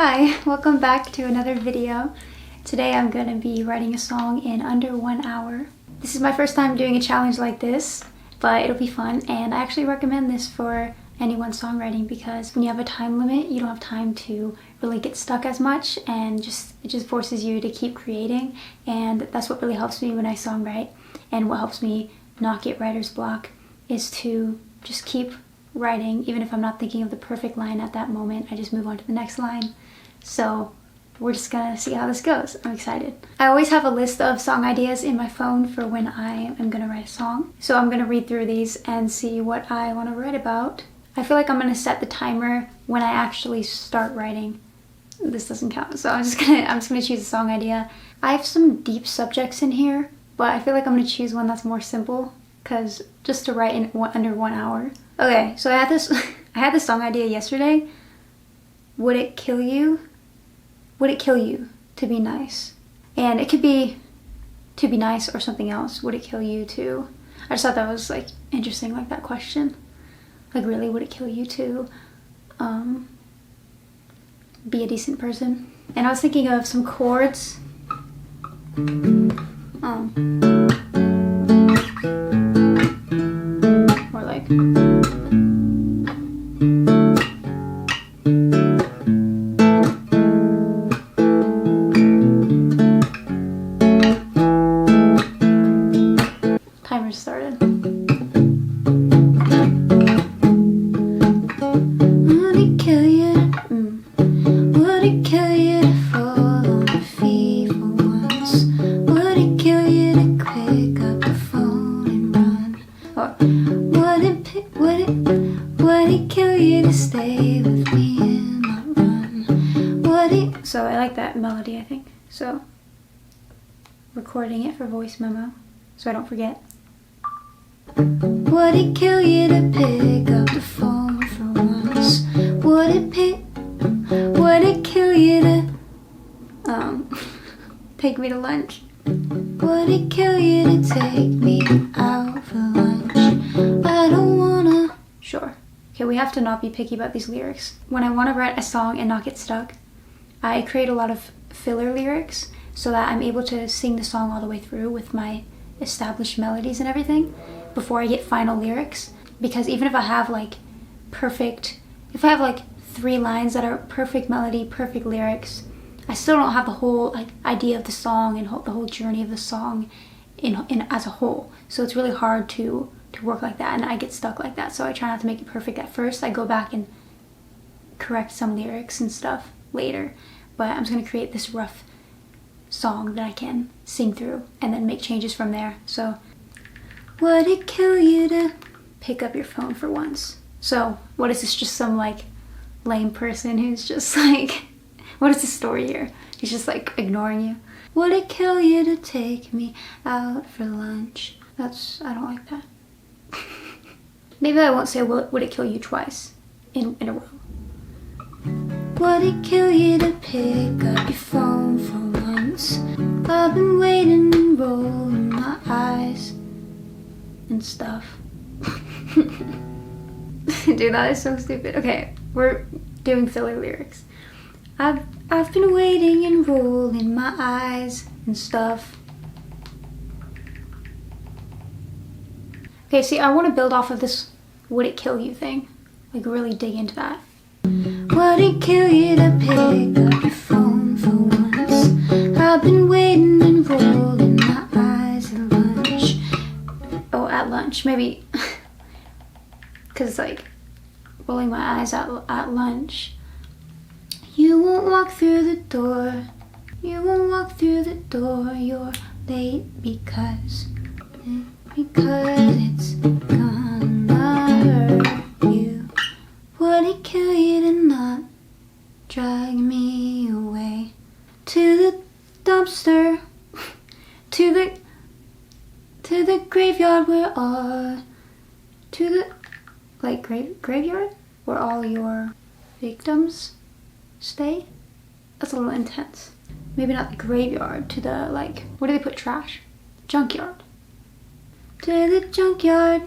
Hi, welcome back to another video. Today I'm going to be writing a song in under 1 hour. This is my first time doing a challenge like this, but it'll be fun, and I actually recommend this for anyone songwriting because when you have a time limit, you don't have time to really get stuck as much, and it just forces you to keep creating, and that's what really helps me when I songwrite. And what helps me not get writer's block is to just keep writing. Even if I'm not thinking of the perfect line at that moment, I just move on to the next line. So we're just gonna see how this goes. I'm excited. I always have a list of song ideas in my phone for when I am gonna write a song. So I'm gonna read through these and see what I wanna write about. I feel like I'm gonna set the timer when I actually start writing. This doesn't count, so I'm just gonna choose a song idea. I have some deep subjects in here, but I feel like I'm gonna choose one that's more simple, because just to write in under 1 hour. Okay, so I had this song idea yesterday. Would it kill you? Would it kill you to be nice? And it could be to be nice or something else. Would it kill you to? I just thought that was like interesting, like that question. Like, really, would it kill you to be a decent person? And I was thinking of some chords. Or like. Timer started. Would it kill you? Would it kill you to fall on your feet for once? Would it kill you to pick up the phone and run? Or would it kill you to stay with me and not run? So I like that melody, I think. So recording it for voice memo so I don't forget. Would it kill you to pick up the phone for once? Would it kill you to take me to lunch? Would it kill you to take me out for lunch? I don't wanna. Sure. Okay, we have to not be picky about these lyrics. When I want to write a song and not get stuck, I create a lot of filler lyrics so that I'm able to sing the song all the way through with my established melodies and everything before I get final lyrics. Because even if I have like 3 lines that are perfect melody, perfect lyrics, I still don't have the whole idea of the song and the whole journey of the song in as a whole. So it's really hard to work like that, and I get stuck like that. So I try not to make it perfect at first. I go back and correct some lyrics and stuff later. But I'm just gonna create this rough song that I can sing through and then make changes from there. So, would it kill you to pick up your phone for once? So what is this, just some like lame person who's just like, what is the story here? He's just like ignoring you. Would it kill you to take me out for lunch? I don't like that. Maybe I won't say would it kill you twice in a row. Would it kill you to pick up your phone for once? I've been waiting and rolling my eyes and stuff. Dude, that is so stupid. Okay, we're doing filler lyrics. I've been waiting and rolling my eyes and stuff. Okay, see, I want to build off of this would it kill you thing. Like, really dig into that. Would it kill you to pick up your phone for once? I've been waiting and rolling my eyes at lunch. Oh, at lunch, maybe. Because, like, rolling my eyes at lunch. You won't walk through the door. You won't walk through the door. You're late because it's gonna hurt you. Would it kill you to not drag me away to the dumpster, to the graveyard where all, to the, like, graveyard where all your victims stay? That's a little intense. Maybe not the graveyard, to the, like, where do they put trash? Junkyard. To the junkyard.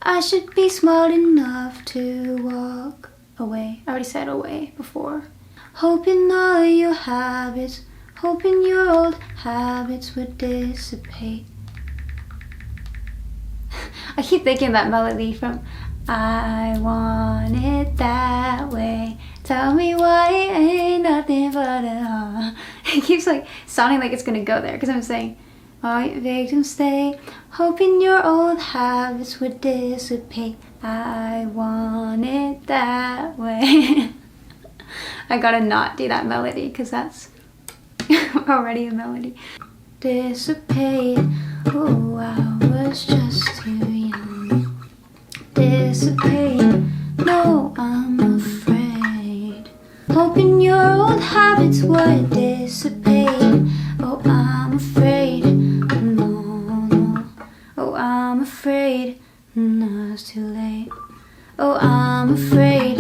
I should be smart enough to walk away. I already said away before. hoping all your habits, hoping your old habits would dissipate. I keep thinking that melody from I Want It That Way. Tell me why it ain't nothing but a It keeps like sounding like it's gonna go there because I'm saying, all your victims stay, hoping your old habits would dissipate. I want it that way. I gotta not do that melody because that's already a melody. Dissipate, oh, I was just too young. Dissipate, no, I'm afraid. Hoping your old habits would dissipate. Oh, I'm afraid, no, no. Oh, I'm afraid, no, it's too late. Oh, I'm afraid,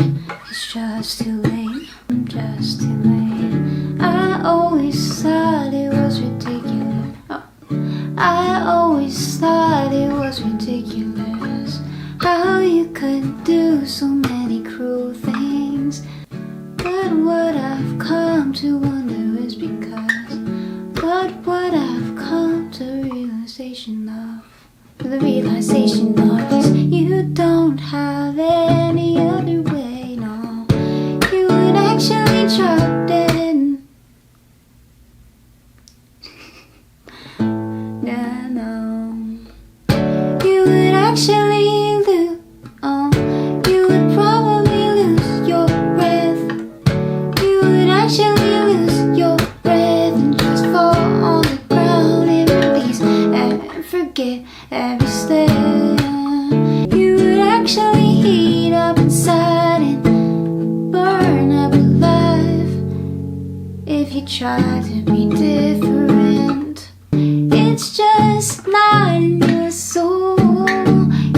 it's just too late. Just too late. I always thought it was ridiculous. Oh. I always thought it was ridiculous how you could do so many cruel things. But what I've come to wonder is because, but what I've come to the realization of is you don't have any other way, no. You would actually drop dead. No, no. You would actually lose, you would probably lose your breath. You would actually lose your breath and just fall on the ground and release and forget every step. You would actually heat up inside and burn up alive if you tried to be different. It's just not in your soul.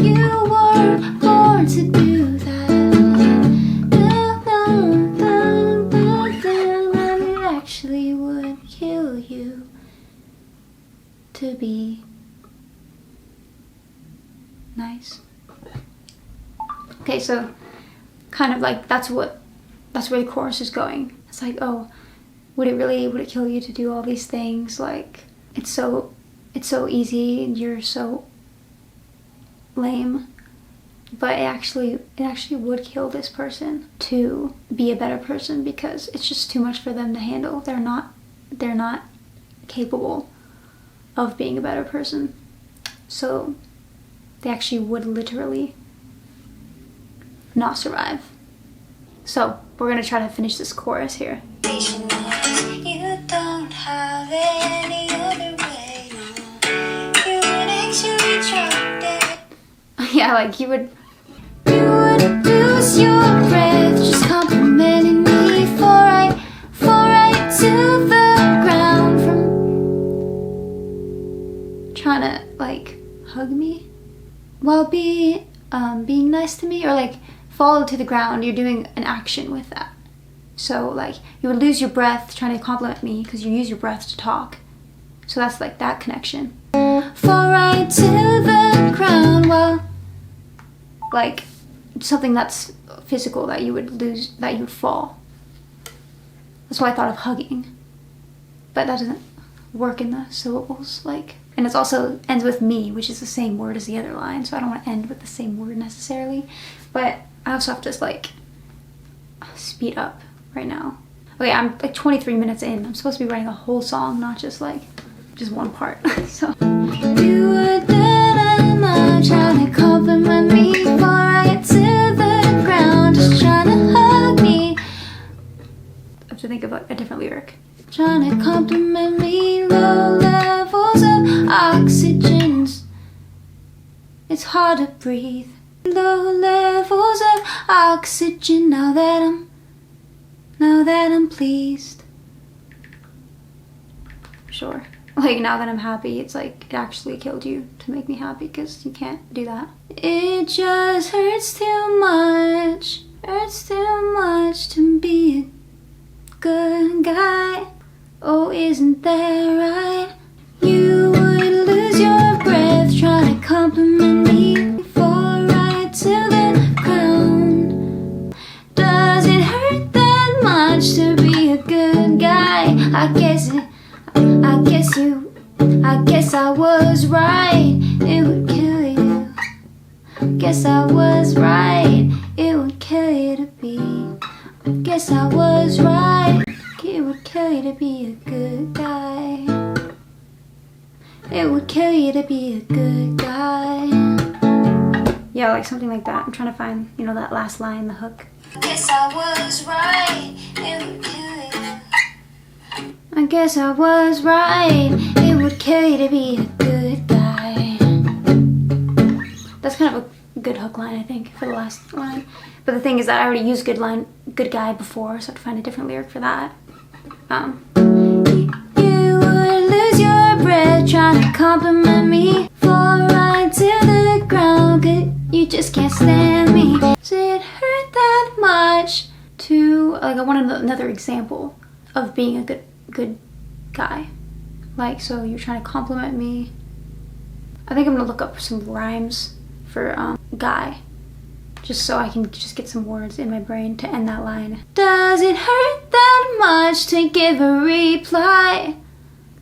You weren't born to do that. It actually would kill you to be nice. Okay, so kind of like that's where the chorus is going. It's like, oh, would it kill you to do all these things? Like, it's so easy and you're so lame. But it actually would kill this person to be a better person because it's just too much for them to handle. They're not capable of being a better person. So they actually would literally not survive. So we're gonna try to finish this chorus here. You don't have any other way, no. You would actually drop dead. Yeah, like you would lose your breath just complimenting me for right to the ground from trying to like hug me while being nice to me, or like fall to the ground. You're doing an action with that. So like you would lose your breath trying to compliment me because you use your breath to talk. So that's like that connection. Fall right to the ground while like something that's physical that you would lose, that you would fall. That's why I thought of hugging. But that doesn't work in the syllables, like, and it also ends with me, which is the same word as the other line, so I don't want to end with the same word necessarily. But I also have to like speed up right now. Okay, I'm like 23 minutes in. I'm supposed to be writing a whole song, not just like just one part. So you were trying to compliment me, fall right to the ground, just trying to hug me. I have to think of like a different lyric. Trying to compliment me, low levels of oxygen. It's hard to breathe. Low levels of oxygen. Now that I'm pleased. Sure. Like now that I'm happy, it's like it actually killed you to make me happy because you can't do that. It just hurts too much. Hurts too much to be a good guy. Oh, isn't that right? You would lose your breath trying to compliment me, fall right to the ground. Does it hurt that much to be good guy. I guess I was right. It would kill you. Guess I was right. It would kill you to be. Guess I was right. It would kill you to be a good guy. It would kill you to be a good guy. Yeah, like something like that. I'm trying to find, you know, that last line, the hook. Guess I was right. It would kill you. I guess I was right. It would kill you to be a good guy. That's kind of a good hook line, I think, for the last line. But the thing is that I already used good guy before, so I have to find a different lyric for that. You would lose your breath trying to compliment me, fall right to the ground, 'cause you just can't stand me. Does it hurt that much to, like, I want another example of being a good guy. Like, so you're trying to compliment me. I think I'm gonna look up some rhymes for guy, just so I can just get some words in my brain to end that line. Does it hurt that much to give a reply?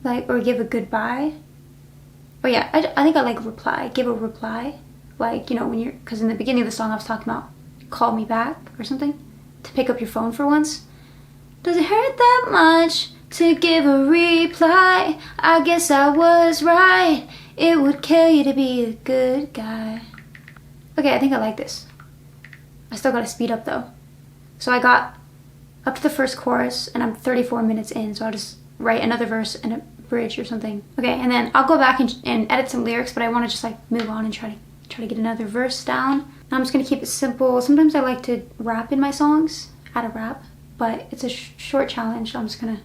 Like, or give a goodbye? Oh yeah, I think I like reply. Give a reply. Like, you know, when you're, because in the beginning of the song I was talking about call me back or something, to pick up your phone for once. Does it hurt that much to give a reply? I guess I was right. It would kill you to be a good guy. Okay, I think I like this. I still gotta speed up though. So I got up to the first chorus and I'm 34 minutes in, so I'll just write another verse and a bridge or something. Okay, and then I'll go back and edit some lyrics, but I wanna just like move on and try to get another verse down. I'm just gonna keep it simple. Sometimes I like to rap in my songs, add a rap, but it's a short challenge, so I'm just gonna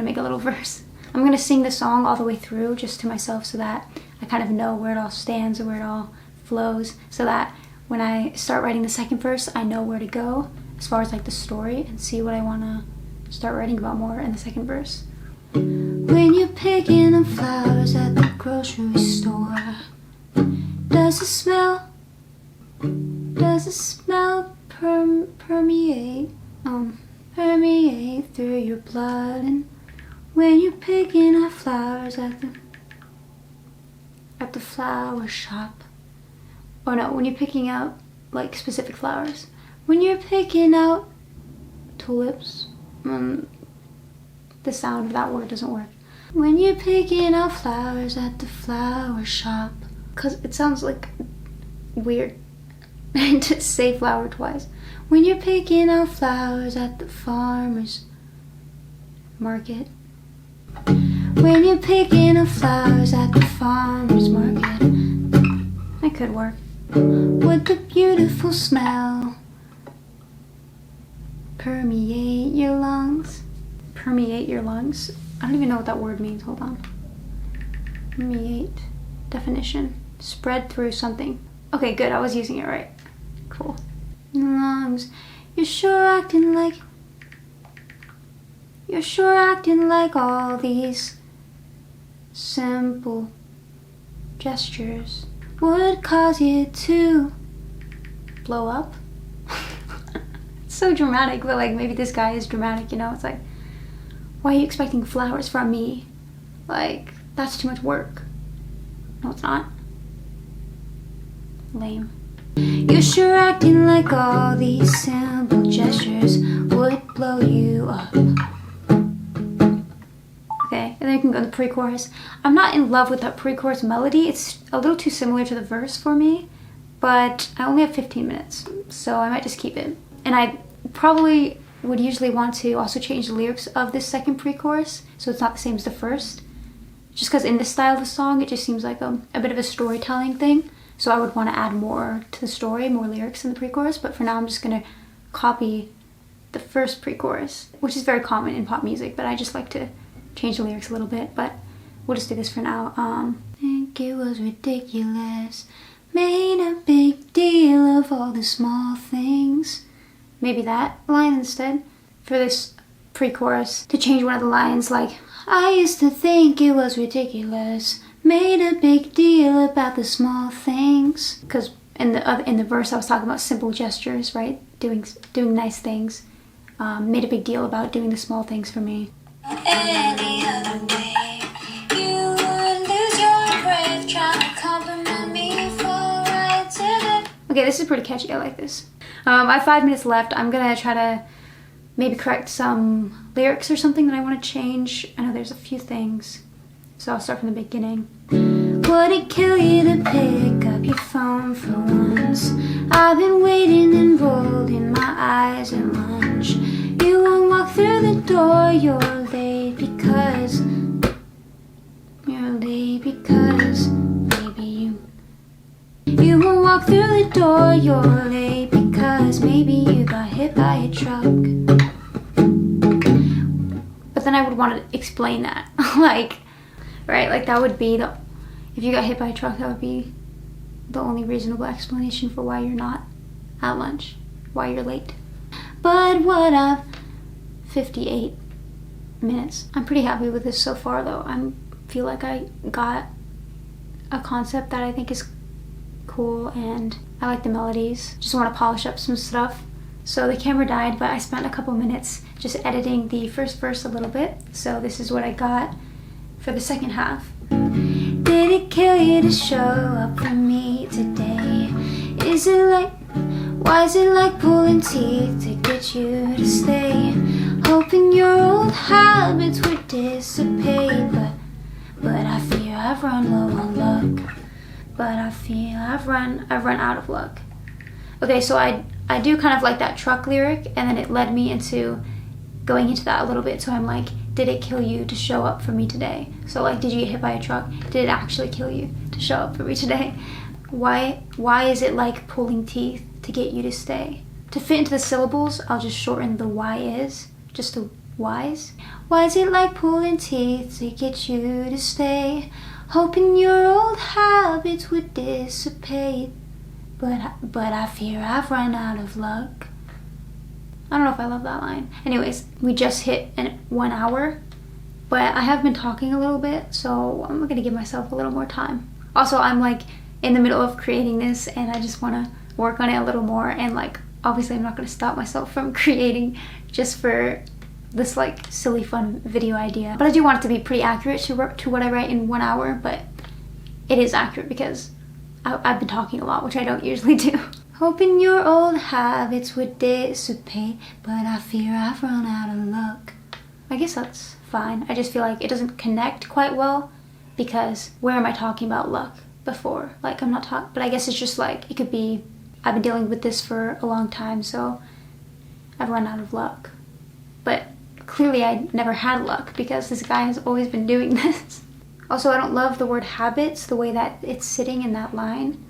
make a little verse. I'm gonna sing the song all the way through just to myself so that I kind of know where it all stands or where it all flows, so that when I start writing the second verse, I know where to go as far as like the story and see what I wanna start writing about more in the second verse. When you're picking up flowers at the grocery store, does the smell permeate through your blood? And when you're picking up flowers at the flower shop, oh no, when you're picking out like specific flowers, when you're picking out tulips, the sound of that word doesn't work. When you're picking out flowers at the flower shop, because it sounds like weird to say flower twice. When you're picking out flowers at the farmer's market. When you're picking up flowers at the farmer's market. That could work. Would the beautiful smell permeate your lungs? Permeate your lungs? I don't even know what that word means. Hold on. Permeate. Definition. Spread through something. Okay, good. I was using it right. Cool. Lungs. You're sure acting like all these simple gestures would cause you to blow up. It's so dramatic, but like maybe this guy is dramatic, you know? It's like, why are you expecting flowers from me? Like, that's too much work. No, it's not. Lame. You're sure acting like all these simple gestures would blow you up. Okay, and then you can go to the pre-chorus. I'm not in love with that pre-chorus melody. It's a little too similar to the verse for me, but I only have 15 minutes, so I might just keep it. And I probably would usually want to also change the lyrics of this second pre-chorus, so it's not the same as the first. Just because in this style of the song, it just seems like a bit of a storytelling thing. So I would want to add more to the story, more lyrics in the pre-chorus, but for now I'm just going to copy the first pre-chorus, which is very common in pop music, but I just like to change the lyrics a little bit, but we'll just do this for now. Think it was ridiculous, made a big deal of all the small things. Maybe that line instead for this pre-chorus, to change one of the lines, like, I used to think it was ridiculous, made a big deal about the small things. Because in the verse I was talking about simple gestures, right? Doing nice things. made a big deal about doing the small things for me. Any other way, you would lose your breath trying to compliment me, fall right to the... Okay, this is pretty catchy. I like this. I have 5 minutes left. I'm gonna try to maybe correct some lyrics or something that I want to change. I know there's a few things, so I'll start from the beginning. Would it kill you to pick up your phone for once? I've been waiting and rolling my eyes at lunch. You won't walk through the door, you're late because maybe you won't walk through the door, you're late because maybe you got hit by a truck. But then I would want to explain that. Like, right, like that would be the, if you got hit by a truck, that would be the only reasonable explanation for why you're not at lunch, why you're late. But what up? 58 minutes. I'm pretty happy with this so far though. I feel like I got a concept that I think is cool, and I like the melodies. Just want to polish up some stuff. So the camera died, but I spent a couple minutes just editing the first verse a little bit. So this is what I got for the second half. Did it kill you to show up for me today? Is it like, why is it like pulling teeth to get you to stay? Hoping your old habits would dissipate, but I fear I've run low on luck. But I feel I've run out of luck. Okay, so I do kind of like that truck lyric, and then it led me into going into that a little bit. So I'm like, did it kill you to show up for me today? So like, did you get hit by a truck? Did it actually kill you to show up for me today? Why is it like pulling teeth to get you to stay? To fit into the syllables, I'll just shorten the why is, just to whys. Why is it like pulling teeth to get you to stay? Hoping your old habits would dissipate, but I fear I've run out of luck. I don't know if I love that line. Anyways, we just hit 1 hour, but I have been talking a little bit, so I'm gonna give myself a little more time. Also, I'm like in the middle of creating this, and I just wanna work on it a little more, and like, obviously I'm not gonna stop myself from creating just for this like silly fun video idea. But I do want it to be pretty accurate to what I write in 1 hour, but it is accurate because I've been talking a lot, which I don't usually do. Hoping your old habits would dissipate, but I fear I've run out of luck. I guess that's fine. I just feel like it doesn't connect quite well, because where am I talking about luck before? Like, I'm not talking, but I guess it's just like, it could be, I've been dealing with this for a long time, so I've run out of luck. But clearly I never had luck, because this guy has always been doing this. Also, I don't love the word habits, the way that it's sitting in that line.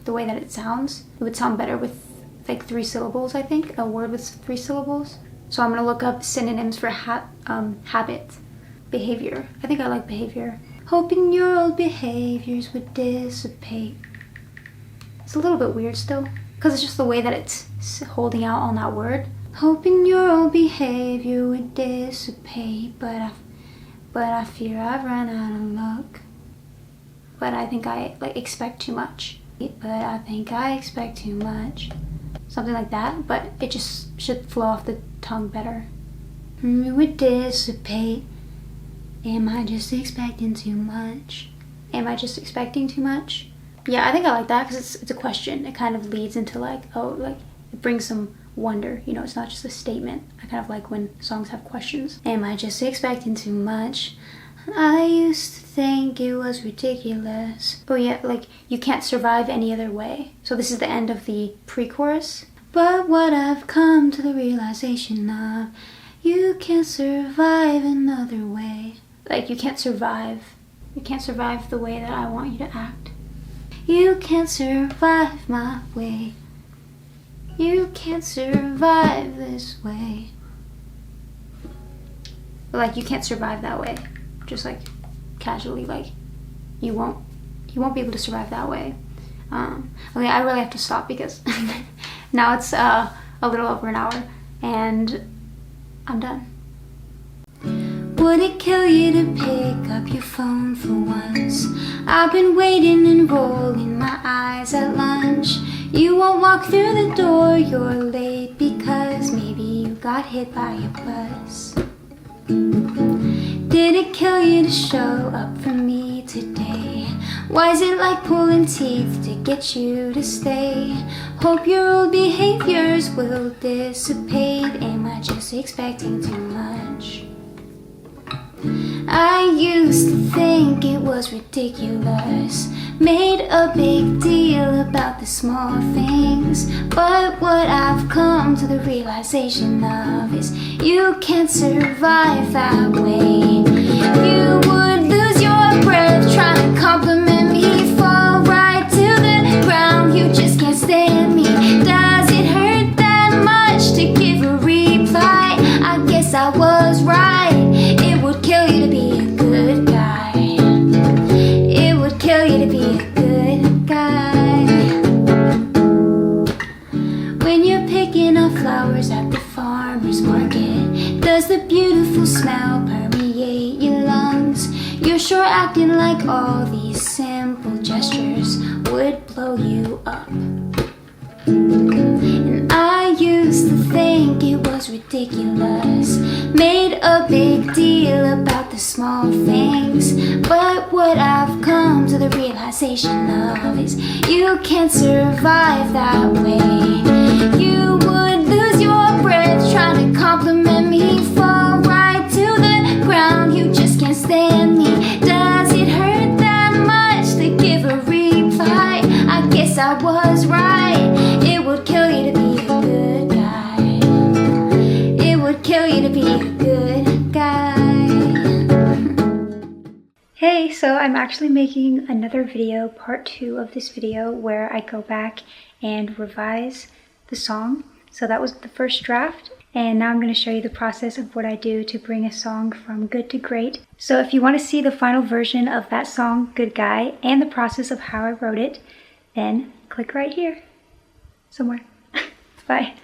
The way that it sounds. It would sound better with like 3 syllables, I think. A word with 3 syllables. So I'm gonna look up synonyms for habit. Behavior. I think I like behavior. Hoping your old behaviors would dissipate. It's a little bit weird still, because it's just the way that it's holding out on that word. Hoping your old behavior would dissipate, but I fear I've run out of luck. But I think I like expect too much. But I think I expect too much. Something like that, but it just should flow off the tongue better. It would dissipate. Am I just expecting too much? Am I just expecting too much? Yeah, I think I like that because it's a question. It kind of leads into like, oh, like it brings some wonder. You know, it's not just a statement. I kind of like when songs have questions. Am I just expecting too much? I used to think it was ridiculous. Oh yeah, like you can't survive any other way. So this is the end of the pre-chorus. But what I've come to the realization of, you can't survive another way. Like you can't survive the way that I want you to act. You can't survive my way. You can't survive this way. Like you can't survive that way. Just like casually, like you won't be able to survive that way. Okay, I really have to stop because now it's a little over an hour and I'm done. Would it kill you to pick up your phone for once? I've been waiting and rolling my eyes at lunch. You won't walk through the door, you're late because maybe you got hit by a bus. Did it kill you to show up for me today? Why is it like pulling teeth to get you to stay? Hope your old behaviors will dissipate. Am I just expecting too much? I used to think it was ridiculous, made a big deal about the small things. But what I've come to the realization of is you can't survive that way. You would lose your breath trying to compliment me, fall right to the ground. You just can't stand me. Does it hurt that much to give a reply? I guess I was right. It would kill you to be a good guy. It would kill you to be a good guy. When you're picking up flowers at the farmer's market, does the beautiful smell permeate your lungs? You're sure acting like all these simple gestures would blow you up. And I used to think it was ridiculous, made a big deal about the small things. But what I've come to the realization of is you can't survive that way. You would lose your breath trying to compliment me, fall right to the ground. You just can't stand me. Does it hurt that much to give a reply? I guess I was right. It would kill you to be a good guy. It would kill you to be a good guy. Hey, so I'm actually making another video, part 2 of this video, where I go back and revise the song. So that was the first draft, and now I'm going to show you the process of what I do to bring a song from good to great. So if you want to see the final version of that song, Good Guy, and the process of how I wrote it, then click right here somewhere. Bye.